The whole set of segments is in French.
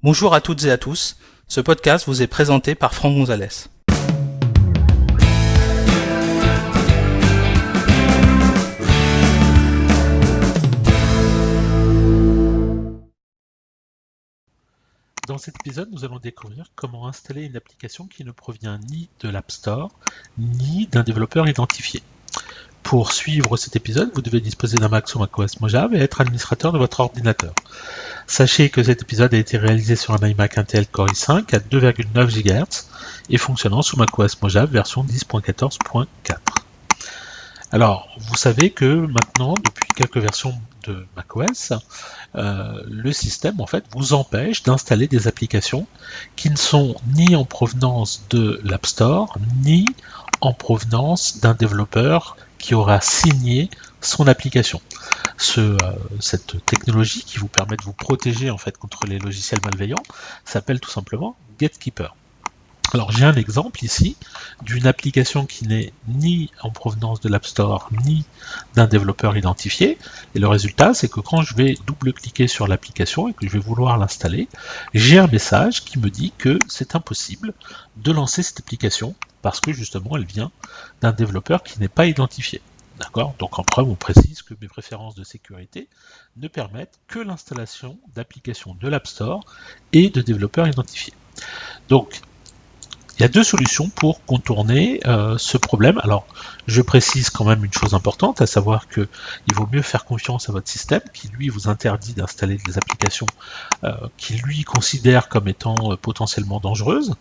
Bonjour à toutes et à tous, ce podcast vous est présenté par Franck Gonzalez. Dans cet épisode, nous allons découvrir comment installer une application qui ne provient ni de l'App Store, ni d'un développeur identifié. Pour suivre cet épisode, vous devez disposer d'un Mac sous macOS Mojave et être administrateur de votre ordinateur. Sachez que cet épisode a été réalisé sur un iMac Intel Core i5 à 2,9 GHz et fonctionnant sous macOS Mojave version 10.14.4. Alors, vous savez que maintenant, depuis quelques versions de macOS, le système en fait vous empêche d'installer des applications qui ne sont ni en provenance de l'App Store, ni en provenance d'un développeur qui aura signé son application. Cette technologie qui vous permet de vous protéger en fait contre les logiciels malveillants s'appelle tout simplement Gatekeeper. Alors j'ai un exemple ici d'une application qui n'est ni en provenance de l'App Store ni d'un développeur identifié, et le résultat c'est que quand je vais double-cliquer sur l'application et que je vais vouloir l'installer, j'ai un message qui me dit que c'est impossible de lancer cette application parce que justement elle vient d'un développeur qui n'est pas identifié. D'accord ? Donc en preuve, on précise que mes préférences de sécurité ne permettent que l'installation d'applications de l'App Store et de développeurs identifiés. Donc il y a deux solutions pour contourner ce problème. Alors, je précise quand même une chose importante, à savoir qu'il vaut mieux faire confiance à votre système qui, lui, vous interdit d'installer des applications qu'il, lui, considère comme étant potentiellement dangereuses.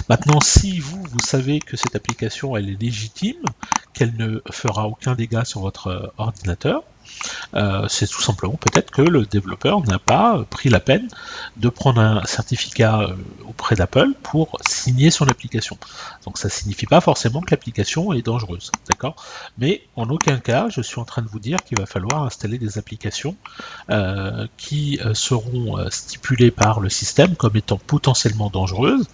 Maintenant, si vous savez que cette application, elle est légitime, qu'elle ne fera aucun dégât sur votre ordinateur, c'est tout simplement peut-être que le développeur n'a pas pris la peine de prendre un certificat auprès d'Apple pour signer son application. Donc ça ne signifie pas forcément que l'application est dangereuse, d'accord ? Mais en aucun cas, je suis en train de vous dire qu'il va falloir installer des applications qui seront stipulées par le système comme étant potentiellement dangereuses.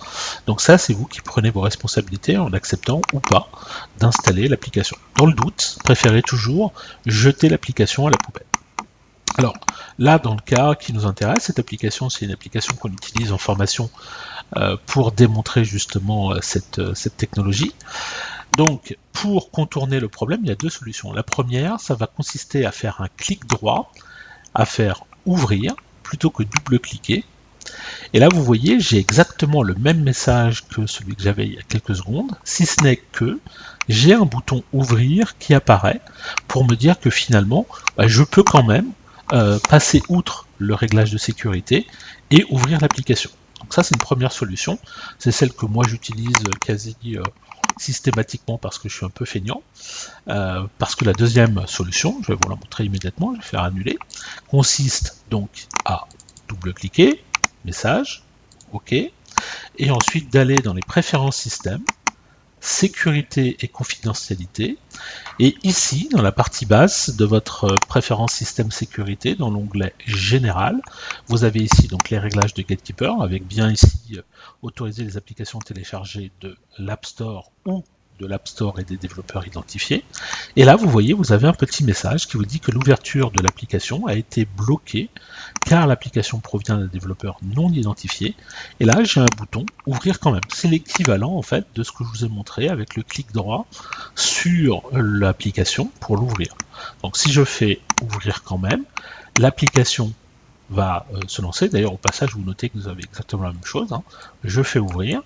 Donc ça, c'est vous qui prenez vos responsabilités en acceptant ou pas d'installer l'application. Dans le doute, préférez toujours jeter l'application à la poubelle. Alors là, dans le cas qui nous intéresse, cette application, c'est une application qu'on utilise en formation pour démontrer justement cette technologie. Donc, pour contourner le problème, il y a deux solutions. La première, ça va consister à faire un clic droit, à faire ouvrir, plutôt que double-cliquer. Et là, vous voyez, j'ai exactement le même message que celui que j'avais il y a quelques secondes, si ce n'est que j'ai un bouton ouvrir qui apparaît pour me dire que finalement, je peux quand même passer outre le réglage de sécurité et ouvrir l'application. Donc ça, c'est une première solution. C'est celle que moi j'utilise quasi systématiquement parce que je suis un peu feignant. Parce que la deuxième solution, je vais vous la montrer immédiatement, je vais faire annuler, consiste donc à double-cliquer, message, OK, et ensuite d'aller dans les préférences système, sécurité et confidentialité, et ici, dans la partie basse de votre préférence système sécurité, dans l'onglet général, vous avez ici donc les réglages de Gatekeeper, avec bien ici autoriser les applications téléchargées de l'App Store ou de l'App Store et des développeurs identifiés. Et là, vous voyez, vous avez un petit message qui vous dit que l'ouverture de l'application a été bloquée car l'application provient d'un développeur non identifié. Et là, j'ai un bouton ouvrir quand même. C'est l'équivalent en fait de ce que je vous ai montré avec le clic droit sur l'application pour l'ouvrir. Donc si je fais ouvrir quand même, l'application va se lancer. D'ailleurs, au passage, vous notez que vous avez exactement la même chose. Je fais ouvrir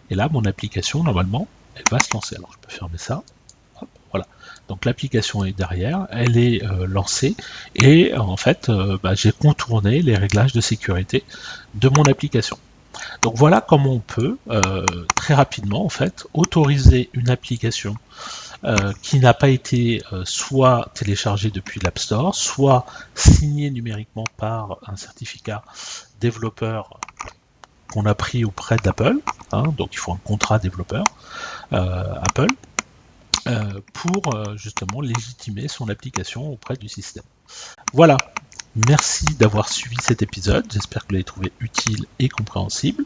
et là, mon application, normalement, elle va se lancer. Alors, je peux fermer ça. Hop, voilà. Donc, l'application est derrière, elle est lancée et en fait, j'ai contourné les réglages de sécurité de mon application. Donc, voilà comment on peut très rapidement, en fait, autoriser une application qui n'a pas été soit téléchargée depuis l'App Store, soit signée numériquement par un certificat développeur qu'on a pris auprès d'Apple, donc il faut un contrat développeur Apple, pour justement légitimer son application auprès du système. Voilà, Merci d'avoir suivi cet épisode, j'espère que vous l'avez trouvé utile et compréhensible.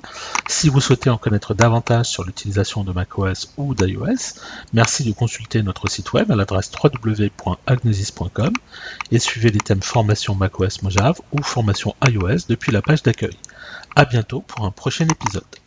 Si vous souhaitez en connaître davantage sur l'utilisation de macOS ou d'iOS, merci de consulter notre site web à l'adresse www.agnesis.com et suivez les thèmes formation macOS Mojave ou formation iOS depuis la page d'accueil. À bientôt pour un prochain épisode.